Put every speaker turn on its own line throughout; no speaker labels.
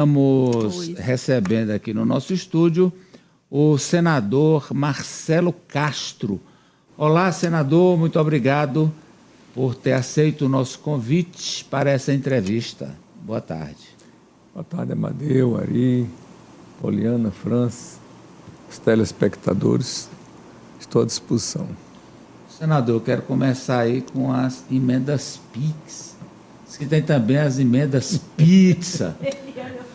Estamos recebendo aqui no nosso estúdio o senador Marcelo Castro. Olá, senador, muito obrigado por ter aceito o nosso convite para essa entrevista. Boa tarde.
Boa tarde, Amadeu, Ari, Poliana, França, os telespectadores. Estou à disposição.
Senador, eu quero começar aí com as emendas PIX. Diz que tem também as emendas pizza.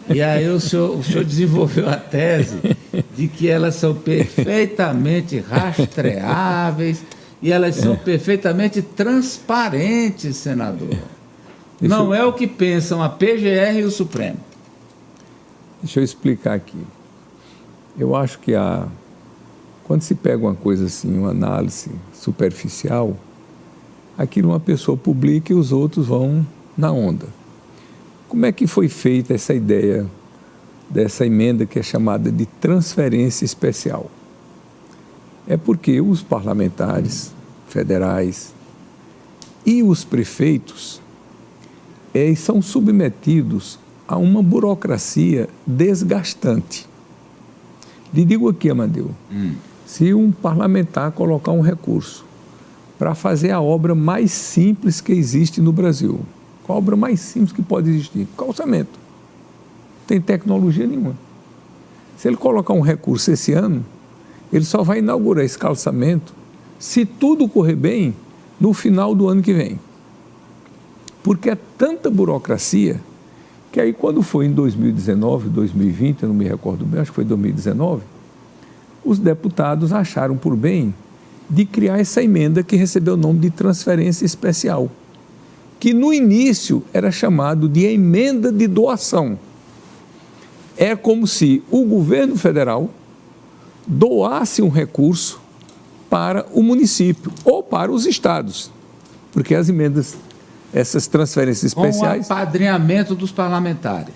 E aí o senhor desenvolveu a tese de que elas são perfeitamente rastreáveis e elas são perfeitamente transparentes, senador. Não é o que pensam a PGR e o Supremo.
Deixa eu explicar aqui. Eu acho que quando se pega uma coisa assim, uma análise superficial, aquilo uma pessoa publica e os outros vão na onda. Como é que foi feita essa ideia dessa emenda que é chamada de transferência especial? É porque os parlamentares federais e os prefeitos são submetidos a uma burocracia desgastante. Lhe digo aqui, Amadeu, se um parlamentar colocar um recurso para fazer a obra mais simples que existe no Brasil, qual a obra mais simples que pode existir? Calçamento. Não tem tecnologia nenhuma. Se ele colocar um recurso esse ano, ele só vai inaugurar esse calçamento, se tudo correr bem, no final do ano que vem. Porque é tanta burocracia, que aí quando foi em 2019, 2020, eu não me recordo bem, acho que foi 2019, os deputados acharam por bem de criar essa emenda que recebeu o nome de transferência especial, que no início era chamado de emenda de doação. É como se o governo federal doasse um recurso para o município ou para os estados, porque as emendas, essas transferências especiais...
Com o apadrinhamento dos parlamentares.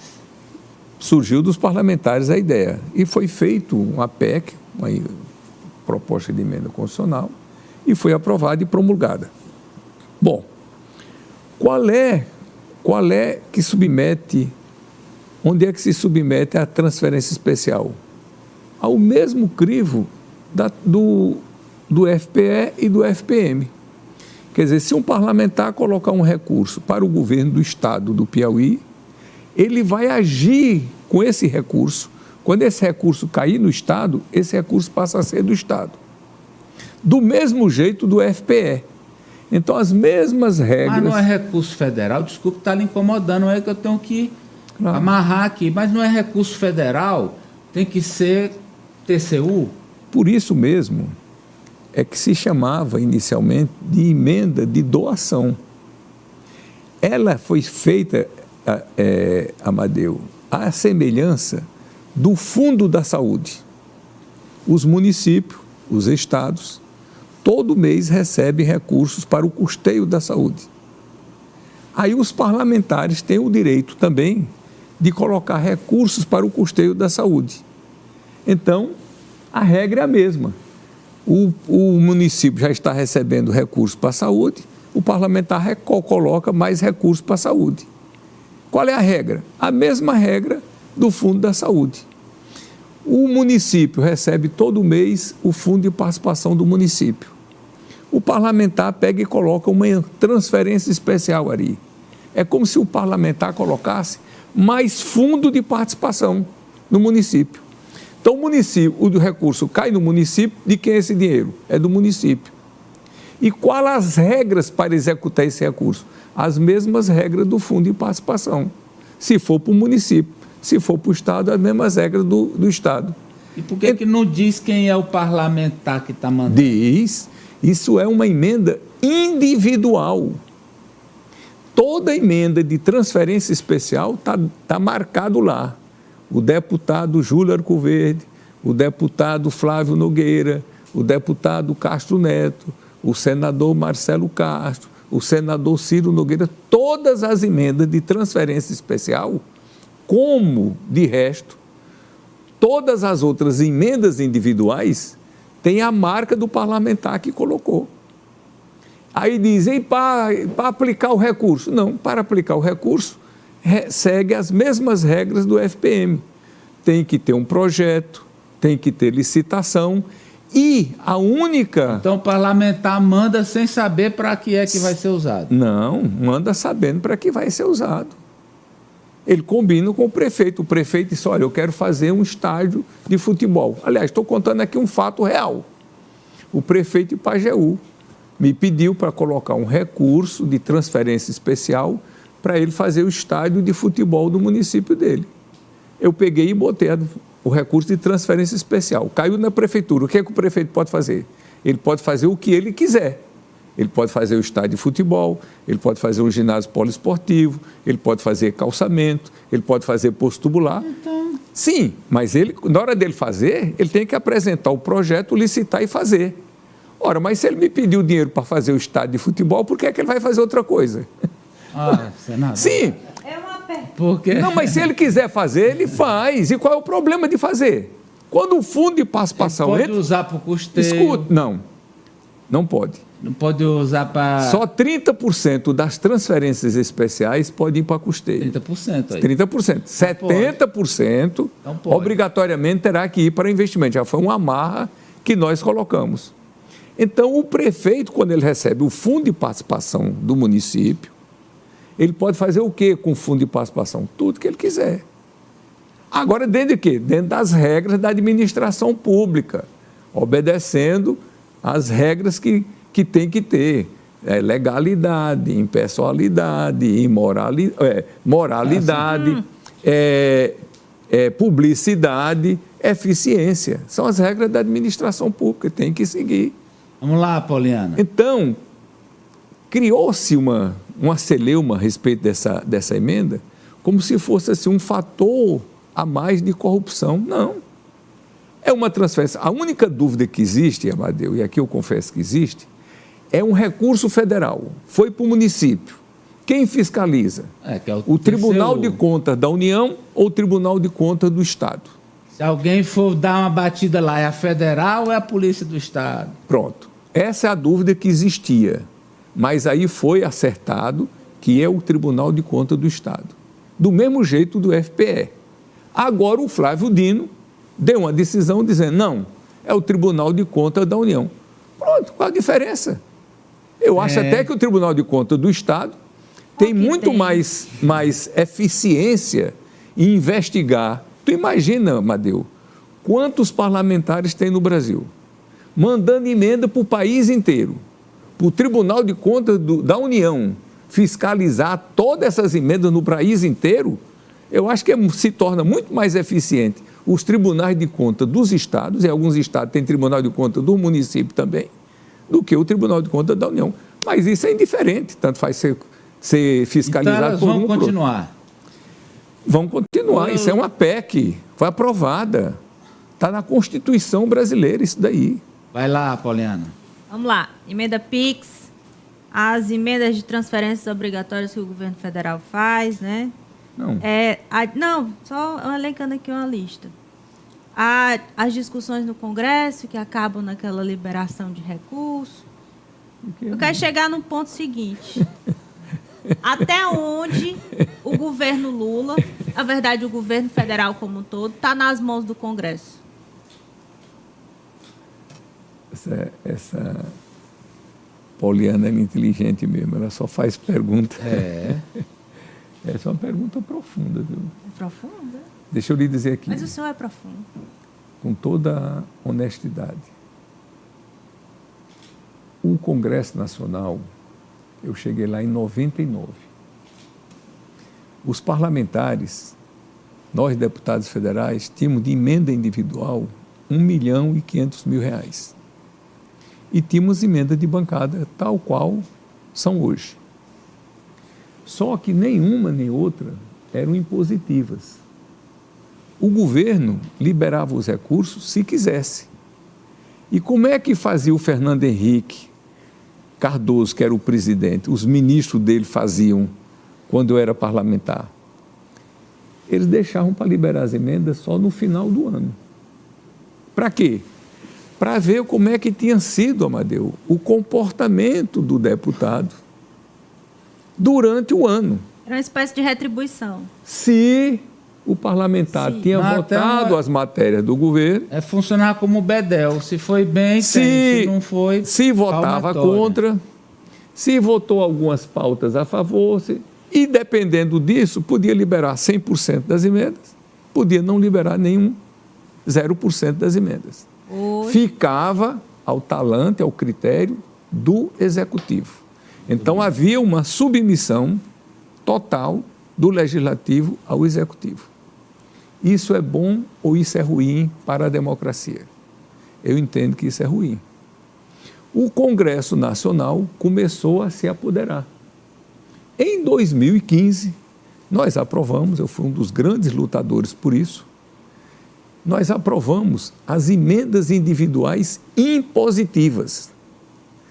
Surgiu dos parlamentares a ideia e foi feito uma PEC, uma proposta de emenda constitucional, e foi aprovada e promulgada. Bom, qual é que submete, onde é que se submete a transferência especial? Ao mesmo crivo do FPE e do FPM. Quer dizer, se um parlamentar colocar um recurso para o governo do estado do Piauí, ele vai agir com esse recurso. Quando esse recurso cair no estado, esse recurso passa a ser do estado. Do mesmo jeito do FPE. Então, as mesmas regras...
Mas não é recurso federal, desculpe estar lhe incomodando, não é que eu tenho que amarrar aqui, mas não é recurso federal, tem que ser TCU?
Por isso mesmo é que se chamava inicialmente de emenda de doação. Ela foi feita, Amadeu, à semelhança do Fundo da Saúde. Os municípios, os estados, todo mês recebem recursos para o custeio da saúde. Aí os parlamentares têm o direito também de colocar recursos para o custeio da saúde. Então, a regra é a mesma. O município já está recebendo recursos para a saúde, o parlamentar coloca mais recursos para a saúde. Qual é a regra? A mesma regra do Fundo da Saúde. O município recebe todo mês o fundo de participação do município. O parlamentar pega e coloca uma transferência especial ali. É como se o parlamentar colocasse mais fundo de participação no município. Então, o recurso cai no município, de quem é esse dinheiro? É do município. E quais as regras para executar esse recurso? As mesmas regras do fundo de participação. Se for para o município, se for para o estado, as mesmas regras do estado.
E por que não diz quem é o parlamentar que está mandando?
Diz, isso é uma emenda individual. Toda emenda de transferência especial está marcado lá. O deputado Júlio Arcoverde, o deputado Flávio Nogueira, o deputado Castro Neto, o senador Marcelo Castro, o senador Ciro Nogueira, todas as emendas de transferência especial, como, de resto, todas as outras emendas individuais têm a marca do parlamentar que colocou. Aí dizem, para aplicar o recurso. Não, para aplicar o recurso, segue as mesmas regras do FPM. Tem que ter um projeto, tem que ter licitação e a única...
Então o parlamentar manda sem saber para que é que vai ser usado.
Não, manda sabendo para que vai ser usado. Ele combina com o prefeito diz, olha, eu quero fazer um estádio de futebol. Aliás, estou contando aqui um fato real. O prefeito de Pajeú me pediu para colocar um recurso de transferência especial para ele fazer o estádio de futebol do município dele. Eu peguei e botei o recurso de transferência especial. Caiu na prefeitura. O que é que o prefeito pode fazer? Ele pode fazer o que ele quiser. Ele pode fazer o estádio de futebol, ele pode fazer um ginásio poliesportivo, ele pode fazer calçamento, ele pode fazer posto tubular.
Então...
Sim, mas ele, na hora dele fazer, ele tem que apresentar o projeto, licitar e fazer. Ora, mas se ele me pediu dinheiro para fazer o estádio de futebol, por que é que ele vai fazer outra coisa?
Ah, senador.
Sim.
É uma pergunta.
Por quê?
Não, mas se ele quiser fazer, ele faz. E qual é o problema de fazer? Quando o fundo de participação
Ele pode usar para o custeio.
Escuta, não pode.
Não pode usar para...
Só 30% das transferências especiais podem ir para custeio.
30% aí.
30%. 70%
Não pode.
obrigatoriamente terá que ir para investimento. Já foi uma amarra que nós colocamos. Então, o prefeito, quando ele recebe o fundo de participação do município, ele pode fazer o quê com o fundo de participação? Tudo que ele quiser. Agora, dentro de quê? Dentro das regras da administração pública, obedecendo às regras que tem que ter. Legalidade, impessoalidade, moralidade, publicidade, eficiência. São as regras da administração pública, tem que seguir.
Vamos lá, Poliana.
Então, criou-se uma celeuma a respeito dessa emenda, como se fosse assim, um fator a mais de corrupção. Não. É uma transferência. A única dúvida que existe, Amadeu, e aqui eu confesso que existe, é um recurso federal. Foi para o município. Quem fiscaliza?
Que é
o Tribunal de Contas da União ou o Tribunal de Contas do Estado?
Se alguém for dar uma batida lá, é a federal ou é a polícia do Estado?
Pronto. Essa é a dúvida que existia. Mas aí foi acertado que é o Tribunal de Contas do Estado. Do mesmo jeito do FPE. Agora o Flávio Dino deu uma decisão dizendo, não, é o Tribunal de Contas da União. Pronto, qual a diferença? Eu acho até que o Tribunal de Contas do Estado tem muito mais eficiência em investigar. Tu imagina, Amadeu, quantos parlamentares tem no Brasil? Mandando emenda para o país inteiro, para o Tribunal de Contas da União fiscalizar todas essas emendas no país inteiro, eu acho que se torna muito mais eficiente os tribunais de contas dos estados, e alguns estados têm tribunal de contas do município também, do que o Tribunal de Contas da União. Mas isso é indiferente, tanto faz ser fiscalizado
então,
por um.
Vão continuar.
Vão continuar, isso é uma PEC, foi aprovada, está na Constituição brasileira isso daí.
Vai lá, Poliana.
Vamos lá. Emenda PIX, as emendas de transferências obrigatórias que o governo federal faz, né?
Não.
Não, só elencando aqui uma lista. As discussões no Congresso, que acabam naquela liberação de recursos. Eu quero chegar no ponto seguinte. Até onde o governo Lula, na verdade o governo federal como um todo, está nas mãos do Congresso?
Essa Poliana é inteligente mesmo, ela só faz pergunta. Essa é uma pergunta profunda, viu?
É profunda?
Deixa eu lhe dizer aqui.
Mas o senhor é profundo.
Com toda a honestidade. O Congresso Nacional, eu cheguei lá em 99. Os parlamentares, nós deputados federais, tínhamos de emenda individual R$1.500.000. E tínhamos emenda de bancada tal qual são hoje. Só que nenhuma nem outra eram impositivas. O governo liberava os recursos se quisesse. E como é que fazia o Fernando Henrique Cardoso, que era o presidente, os ministros dele faziam quando eu era parlamentar? Eles deixavam para liberar as emendas só no final do ano. Para quê? Para ver como é que tinha sido, Amadeu, o comportamento do deputado durante o ano.
Era uma espécie de retribuição.
Se o parlamentar
Sim.
tinha
Mas
votado
até uma-
as matérias do governo,
É funcionar como bedel. Se foi bem, tem.
Se-
Se não foi,
se votava
palmatória.
contra, se votou algumas pautas a favor, e dependendo disso, podia liberar 100% das emendas, podia não liberar nenhum 0% das emendas.
Hoje,
Ficava ao talante, ao critério do executivo. Então havia uma submissão total do legislativo ao executivo. Isso é bom ou isso é ruim para a democracia? Eu entendo que isso é ruim. O Congresso Nacional começou a se apoderar. Em 2015, nós aprovamos, eu fui um dos grandes lutadores por isso, nós aprovamos as emendas individuais impositivas,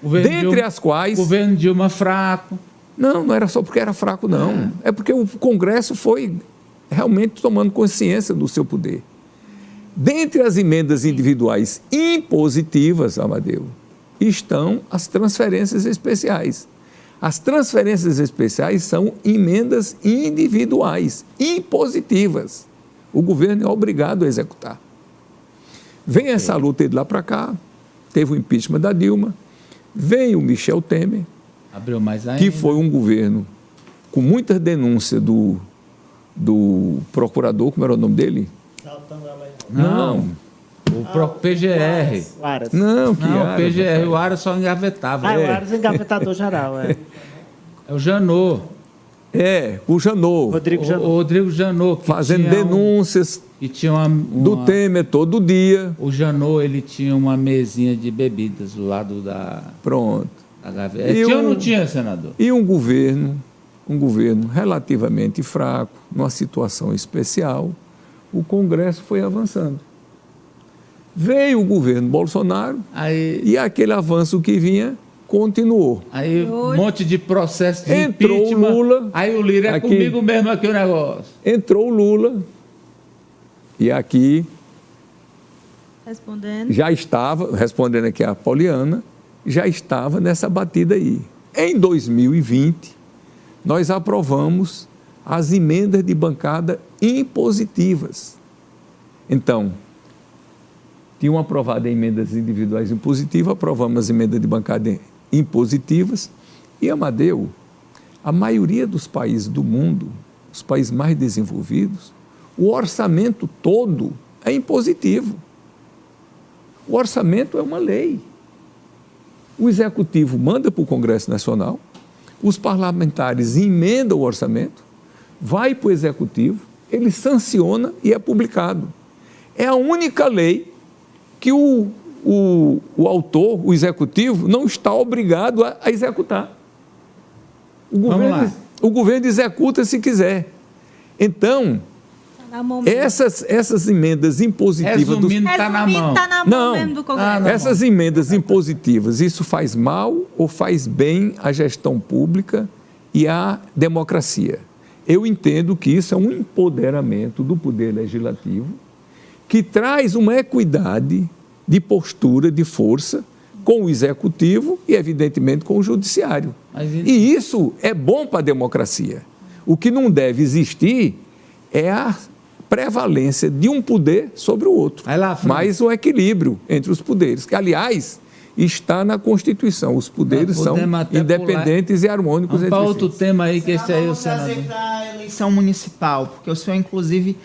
Governo
dentre
Dilma-
as quais...
Governo Dilma fraco.
Não era só porque era fraco, não. É porque o Congresso foi realmente tomando consciência do seu poder. Dentre as emendas individuais impositivas, Amadeu, estão as transferências especiais. As transferências especiais são emendas individuais, impositivas. O governo é obrigado a executar. Vem essa luta de lá para cá, teve o impeachment da Dilma, vem o Michel Temer,
Abriu mais ainda.
que foi um governo com muitas denúncias do procurador, como era o nome dele?
Não. O próprio PGR.
O Aras.
Não, que
Não, o
era,
PGR, o Aras só engavetava.
O Aras engavetador geral, é.
É o Janot.
o Janot,
Rodrigo
O
Janot.
Rodrigo Janot. Que
fazendo
tinha
denúncias
E tinha uma...
do Temer todo dia.
O Janot, ele tinha uma mesinha de bebidas do lado da
Pronto.
gaveta.
E
Tinha ou
o-
não tinha, senador?
E um governo relativamente fraco, numa situação especial, o Congresso foi avançando. Veio o governo Bolsonaro
Aí,
e aquele avanço que vinha continuou.
aí um monte de processo de
Entrou o
impeachment.
Lula.
Aí o Lira é
Aqui.
comigo mesmo aqui o negócio.
Entrou o Lula e aqui
respondendo.
já estava, respondendo aqui a Poliana, já estava nessa batida aí. Em 2020, nós aprovamos as emendas de bancada impositivas. Então, tinham aprovado emendas individuais impositivas, aprovamos as emendas de bancada impositivas e, Amadeu, a maioria dos países do mundo, os países mais desenvolvidos, o orçamento todo é impositivo. O orçamento é uma lei. O Executivo manda para o Congresso Nacional, os parlamentares emendam o orçamento, vai para o Executivo, ele sanciona e é publicado. É a única lei que o autor, o Executivo, não está obrigado a executar.
Vamos lá.
O governo executa se quiser. Então,
Tá na mão
essas emendas impositivas dos
Resumindo, tá na mão.
Tá na mão
Não.
mesmo do Congresso.
Ah, não.
essas emendas impositivas, isso faz mal ou faz bem à gestão pública e à democracia? Eu entendo que isso é um empoderamento do poder legislativo que traz uma equidade de postura, de força com o executivo e, evidentemente, com o judiciário.
Mas
E isso é bom para a democracia. O que não deve existir é a prevalência de um poder sobre o outro,
Vai lá, Fran.
mas o equilíbrio entre os poderes, que, aliás, está na Constituição. Os poderes
Nós
são
podemos até
independentes e harmônicos
Vamos para
entre
outro
si.
tema aí, que esse aí é o
Vamos trazer
senador.
para a eleição municipal, porque o senhor, inclusive,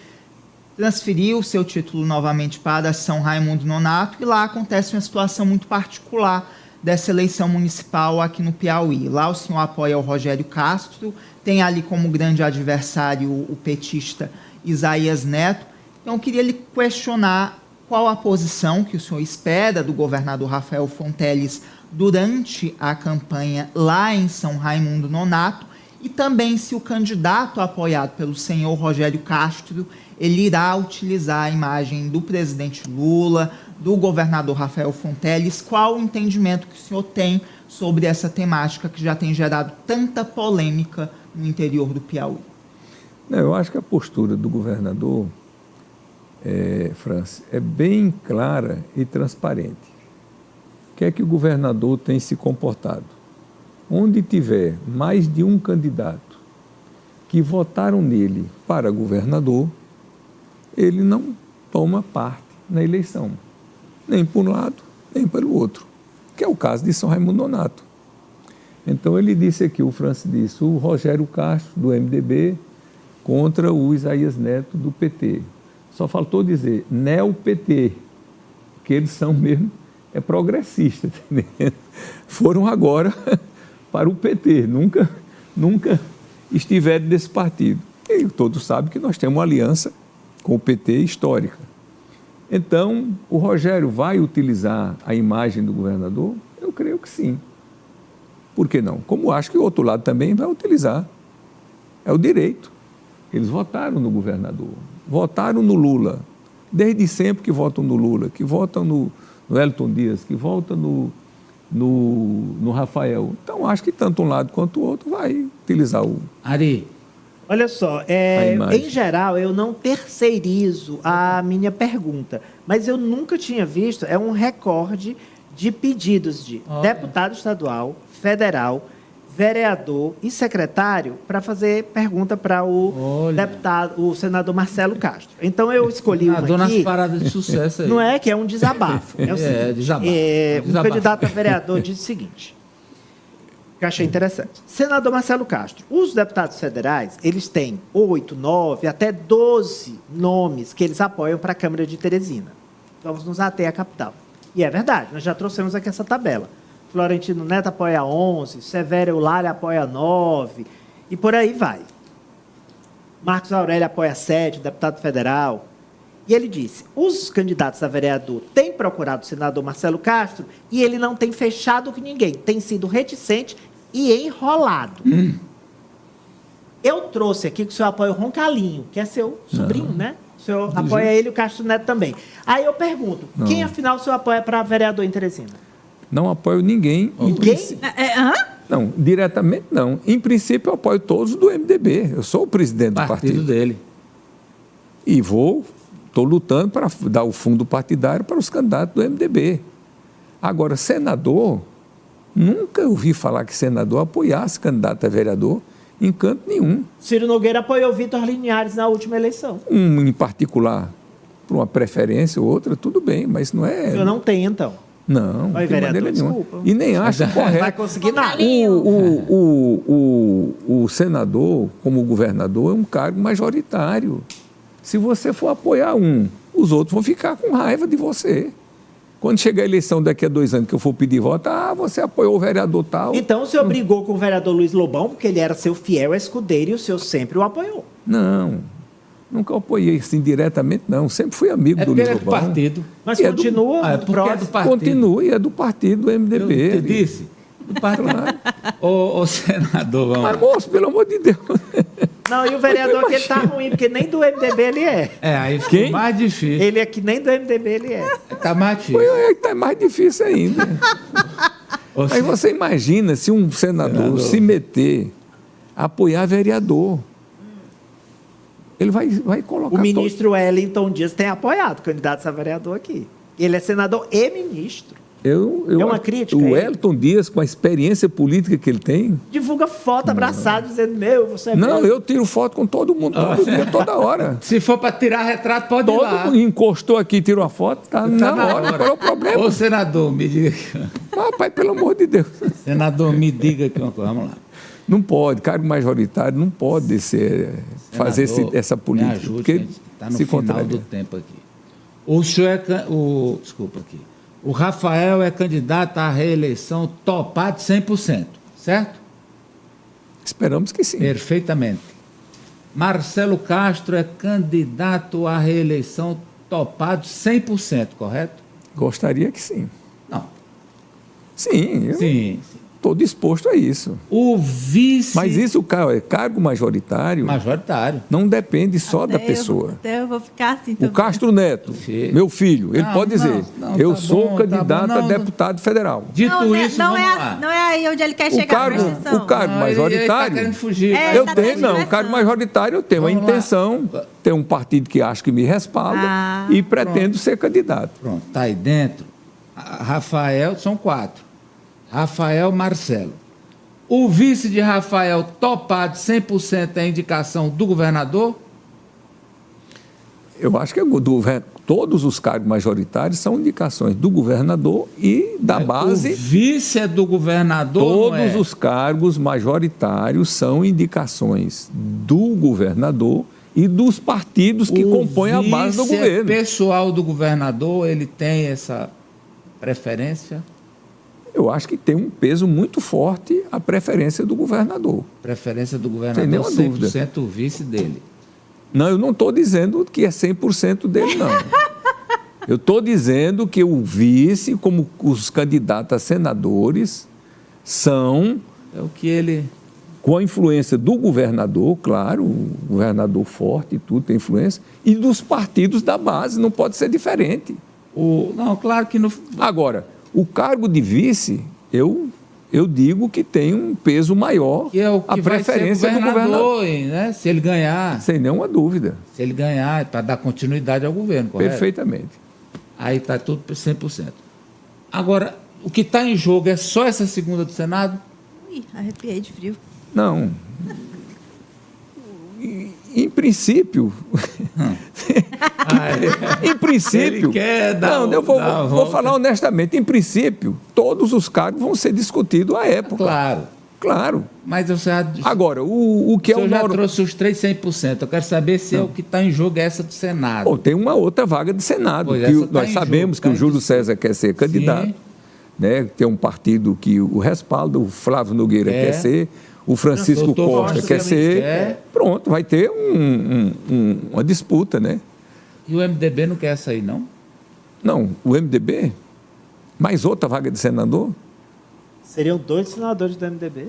transferiu o seu título novamente para São Raimundo Nonato e lá acontece uma situação muito particular dessa eleição municipal aqui no Piauí. Lá o senhor apoia o Rogério Castro, tem ali como grande adversário o petista Isaías Neto. Então, eu queria lhe questionar qual a posição que o senhor espera do governador Rafael Fonteles durante a campanha lá em São Raimundo Nonato e também se o candidato apoiado pelo senhor Rogério Castro ele irá utilizar a imagem do presidente Lula, do governador Rafael Fonteles. Qual o entendimento que o senhor tem sobre essa temática que já tem gerado tanta polêmica no interior do Piauí?
Não, eu acho que a postura do governador, Francis, é bem clara e transparente. O que é que o governador tem se comportado? Onde tiver mais de um candidato que votaram nele para governador, ele não toma parte na eleição, nem por um lado, nem pelo outro, que é o caso de São Raimundo Nonato. Então ele disse aqui, o Francis disse, o Rogério Castro, do MDB, contra o Isaías Neto, do PT. Só faltou dizer neo-PT, que eles são mesmo, progressistas, entendeu? Foram agora para o PT, nunca estiveram nesse partido. E todos sabem que nós temos uma aliança com o PT histórica. Então, o Rogério vai utilizar a imagem do governador? Eu creio que sim. Por que não? Como acho que o outro lado também vai utilizar. É o direito. Eles votaram no governador, votaram no Lula, desde sempre que votam no Lula, que votam no Wellington Dias, que votam no Rafael. Então, acho que tanto um lado quanto o outro vai utilizar o...
Ari,
Olha só, em geral, eu não terceirizo a minha pergunta, mas eu nunca tinha visto, um recorde de pedidos de deputado estadual, federal, vereador e secretário para fazer pergunta para o senador Marcelo Castro. Então, eu escolhi uma aqui...
nas paradas de sucesso aí.
Não é que é um desabafo. É o seguinte,
desabafo.
Um candidato a vereador diz o seguinte, que eu achei interessante. Senador Marcelo Castro, os deputados federais, eles têm 8, 9, até 12 nomes que eles apoiam para a Câmara de Teresina. Vamos nos ater à capital. E é verdade, nós já trouxemos aqui essa tabela. Florentino Neto apoia 11, Severo Eulália apoia 9, e por aí vai. Marcos Aurélio apoia 7, deputado federal. E ele disse, os candidatos a vereador têm procurado o senador Marcelo Castro e ele não tem fechado com ninguém, tem sido reticente e enrolado. Eu trouxe aqui que o senhor apoia o Roncalhinho, que é seu sobrinho, né? O senhor apoia ele e o Castro Neto também. Aí eu pergunto, quem afinal o senhor apoia para vereador em Teresina?
Não apoio ninguém.
Ninguém?
Não, diretamente não. Em princípio, eu apoio todos do MDB. Eu sou o presidente do partido
dele.
E estou lutando para dar o fundo partidário para os candidatos do MDB. Agora, senador, nunca ouvi falar que senador apoiasse candidato a vereador em canto nenhum.
Ciro Nogueira apoiou Vitor Linhares na última eleição.
Em particular, por uma preferência ou outra, tudo bem, mas não é...
O senhor não tem, então?
Não,
Oi,
de
vereador,
maneira nenhuma.
desculpa.
E nem acho correto.
Não vai conseguir nada.
O senador, como governador, é um cargo majoritário. Se você for apoiar os outros vão ficar com raiva de você. Quando chegar a eleição daqui a 2 anos que eu for pedir voto, você apoiou o vereador tal.
Então o senhor brigou com o vereador Luiz Lobão, porque ele era seu fiel escudeiro e o senhor sempre o apoiou.
Não, nunca apoiei assim diretamente, não. Sempre fui amigo do Luiz
Ele é do
Lobão.
partido.
Mas
E
continua
porque
próximo.
é do partido.
Continua e é do partido do MDB.
Eu te disse. Do partido. Ô, senador, vamos
Mas,
lá.
moço, pelo amor de Deus.
Não, e o vereador aqui ele tá ruim, porque nem do MDB ele é.
Aí ficou
Quem?
mais difícil.
Ele aqui nem do MDB ele é.
Tá mais difícil.
Está mais difícil ainda.
Ô,
Aí você imagina se um senador se meter a apoiar vereador. Ele vai colocar...
O ministro Wellington Dias tem apoiado candidatos a vereador aqui. Ele é senador e ministro.
É
uma crítica,
O
hein?
Wellington Dias, com a experiência política que ele tem...
Divulga foto abraçado, dizendo, você é
Não,
meu.
eu tiro foto com todo mundo, todo dia, toda hora.
Se for para tirar retrato, pode ir
Todo
lá.
mundo encostou aqui, tirou a foto, tá na hora. Qual é o problema?
Ô, senador, me diga aqui.
Rapaz, pelo amor de Deus.
Senador, me diga aqui uma coisa. Vamos lá.
Não pode, cargo majoritário não pode fazer
Senador,
essa política.
Me ajude,
porque
gente. Está no
se
final
contraria.
do tempo aqui. O senhor desculpa aqui. O Rafael é candidato à reeleição topado 100%, certo?
Esperamos que sim.
Perfeitamente. Marcelo Castro é candidato à reeleição topado 100%, correto?
Gostaria que sim.
Não.
Sim, eu
Sim.
estou disposto a isso.
O vice...
Mas isso, cargo majoritário,
Majoritário.
não depende só da pessoa.
Até eu vou ficar assim
O
também.
Castro Neto,
Sim.
meu filho, ele
Não,
pode dizer,
não,
eu
tá
sou
bom,
candidato
tá bom,
a deputado federal.
Dito
Não,
isso,
não,
vamos
é,
lá.
não é aí onde ele quer
O
chegar,
cargo,
presta atenção.
o cargo
Não, ele tá
majoritário,
querendo fugir.
É,
eu
tá
tenho, não, o
transversando.
cargo majoritário eu tenho a
Vamos lá.
intenção, tenho um partido que acho que me respalda
Ah,
e pretendo ser candidato.
Pronto, tá aí dentro. Rafael, são 4. Rafael, Marcelo. o vice de Rafael topado 100% é a indicação do governador?
Eu acho que todos os cargos majoritários são indicações do governador e da base.
O vice é do governador?
Todos os cargos majoritários são indicações do governador e dos partidos que compõem a base do governo.
O pessoal do governador, ele tem essa preferência?
Eu acho que tem um peso muito forte a preferência do governador.
Preferência do governador,
sem nenhuma
100%
dúvida.
o vice dele.
Não, eu não estou dizendo que é 100% dele, não. Eu estou dizendo que o vice, como os candidatos a senadores, são...
É o que ele...
Com a influência do governador, claro, o governador forte e tudo tem influência, e dos partidos da base, não pode ser diferente.
Não, claro que...
Agora, o cargo de vice, eu digo que tem um peso maior,
que é o que
a preferência do governador.
Né? Se ele ganhar...
Sem nenhuma dúvida.
Se ele ganhar, para dar continuidade ao governo, correto?
Perfeitamente.
Aí está tudo 100%. Agora, o que está em jogo é só essa segunda do Senado?
Ih, arrepiei de frio.
Não. Em princípio... Em princípio...
Ele quer dar
não, eu vou falar honestamente. Em princípio, todos os cargos vão ser discutidos à época. Claro.
Mas eu já...
Agora, o que é o...
já trouxe os 100%. Eu quero saber se é o que está em jogo é essa do Senado.
Bom, tem uma outra vaga de Senado.
Pois
Que nós sabemos que o Júlio César quer ser candidato. Né? Tem um partido que o respalda, o Flávio Nogueira quer ser, o Francisco Costa quer ser. Pronto, vai ter uma disputa, né?
E o MDB não quer sair, não?
Não, o MDB? Mais outra vaga de senador?
Seriam 2 senadores do MDB?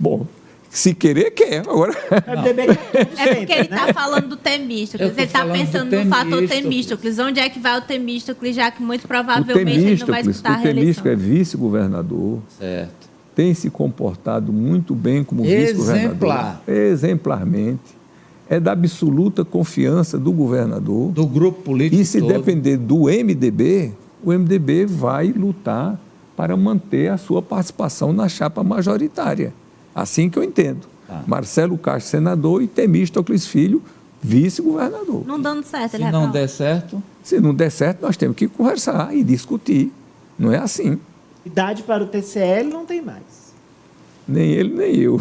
Bom, se querer, quer. Agora...
O MDB quer
É porque ele está falando do Temístocles, ele está pensando no fator Temístocles. Onde é que vai o Temístocles, já que muito provavelmente ele não vai disputar a reeleição?
O Temístocles é vice-governador.
Certo.
Tem se comportado muito bem como vice-governador. Exemplarmente. É da absoluta confiança do governador.
Do grupo político
E se
todo.
depender do MDB, o MDB vai lutar para manter a sua participação na chapa majoritária. Assim que eu entendo. Marcelo Castro, senador, e Temístocles Filho, vice-governador.
Não dando certo, ele
Se não der certo...
Se não der certo, nós temos que conversar e discutir. Não é assim.
Idade para o TCL não tem mais.
Nem ele, nem eu.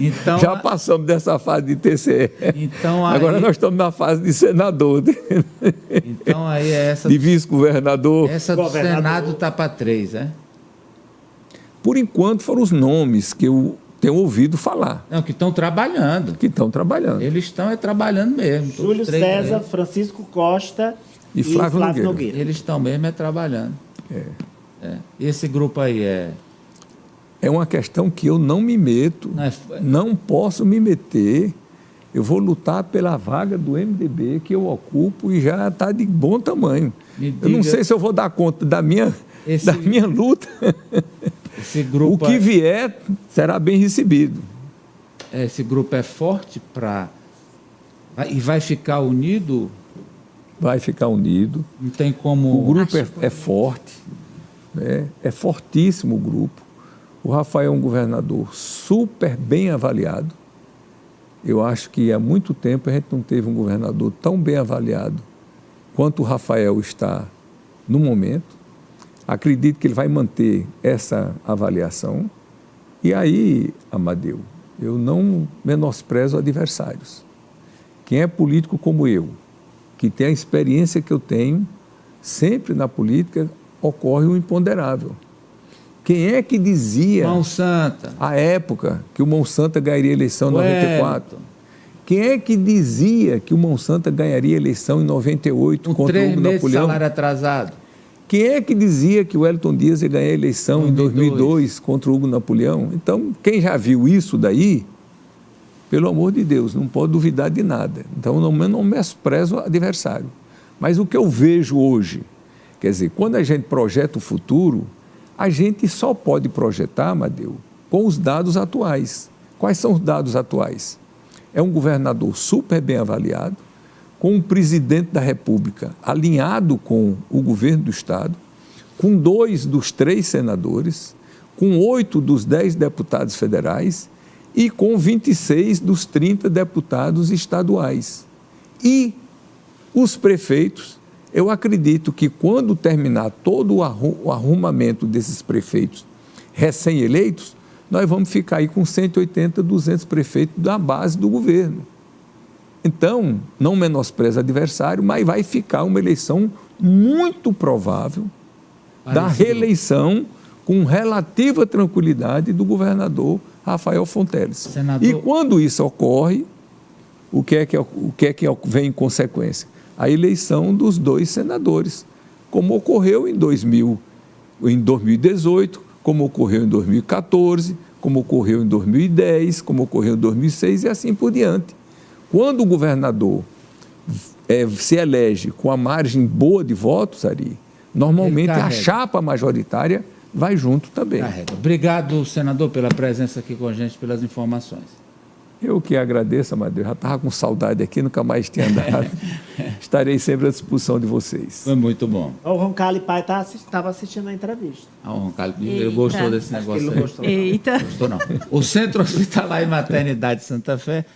Então,
já passamos dessa fase de TCE.
Então, aí,
agora nós estamos na fase de senador.
Então aí é essa...
De vice-governador.
Essa do Senado está para 3, né?
Por enquanto foram os nomes que eu tenho ouvido falar.
Não, que estão trabalhando.
Que estão trabalhando.
Eles estão trabalhando mesmo.
Júlio César, Francisco Costa
e Flávio
Nogueira.
Eles estão mesmo trabalhando. Esse grupo aí
é uma questão que eu não me meto, não posso me meter. Eu vou lutar pela vaga do MDB que eu ocupo e já está de bom tamanho. Eu não sei se eu vou dar conta da minha luta.
Esse grupo
o que vier será bem recebido.
Esse grupo é forte e vai ficar unido?
Vai ficar unido.
Não tem como...
O grupo é forte, né? É fortíssimo o grupo. O Rafael é um governador super bem avaliado. Eu acho que há muito tempo a gente não teve um governador tão bem avaliado quanto o Rafael está no momento. Acredito que ele vai manter essa avaliação. E aí, Amadeu, eu não menosprezo adversários. Quem é político como eu, que tem a experiência que eu tenho, sempre na política ocorre o imponderável. Quem é que dizia,
Mão Santa,
à época, que o Mão Santa ganharia a eleição em 94? Quem é que dizia que o Mão Santa ganharia a eleição em 98 contra o Hugo Napoleão?
3 meses de salário atrasado.
Quem é que dizia que o Wellington Dias ia ganhar a eleição em 2002 contra o Hugo Napoleão? Então, quem já viu isso daí, pelo amor de Deus, não pode duvidar de nada. Então, não menosprezo o adversário. Mas o que eu vejo hoje, quer dizer, quando a gente projeta o futuro, a gente só pode projetar, Amadeu, com os dados atuais. Quais são os dados atuais? É um governador super bem avaliado, com um presidente da República alinhado com o governo do Estado, com 2 dos 3 senadores, com 8 dos 10 deputados federais e com 26 dos 30 deputados estaduais. E os prefeitos, eu acredito que quando terminar todo o arrumamento desses prefeitos recém-eleitos, nós vamos ficar aí com 180, 200 prefeitos da base do governo. Então, não menospreza adversário, mas vai ficar uma eleição muito provável da reeleição com relativa tranquilidade do governador Rafael Fonteles.
Senador...
E quando isso ocorre, o que é que vem em consequência? A eleição dos 2 senadores, como ocorreu em 2018, como ocorreu em 2014, como ocorreu em 2010, como ocorreu em 2006 e assim por diante. Quando o governador se elege com a margem boa de votos, Ari, normalmente a chapa majoritária vai junto também.
Carrega. Obrigado, senador, pela presença aqui com a gente, pelas informações.
Eu que agradeço, Amadeu. Já estava com saudade aqui, nunca mais tinha andado. Estarei sempre à disposição de vocês.
Foi muito bom.
O Roncalli pai estava assistindo a entrevista.
O Roncalli, ele gostou desse negócio
Ele não
aí.
gostou.
Eita.
Gostou não. O Centro Hospitalar e Maternidade Santa Fé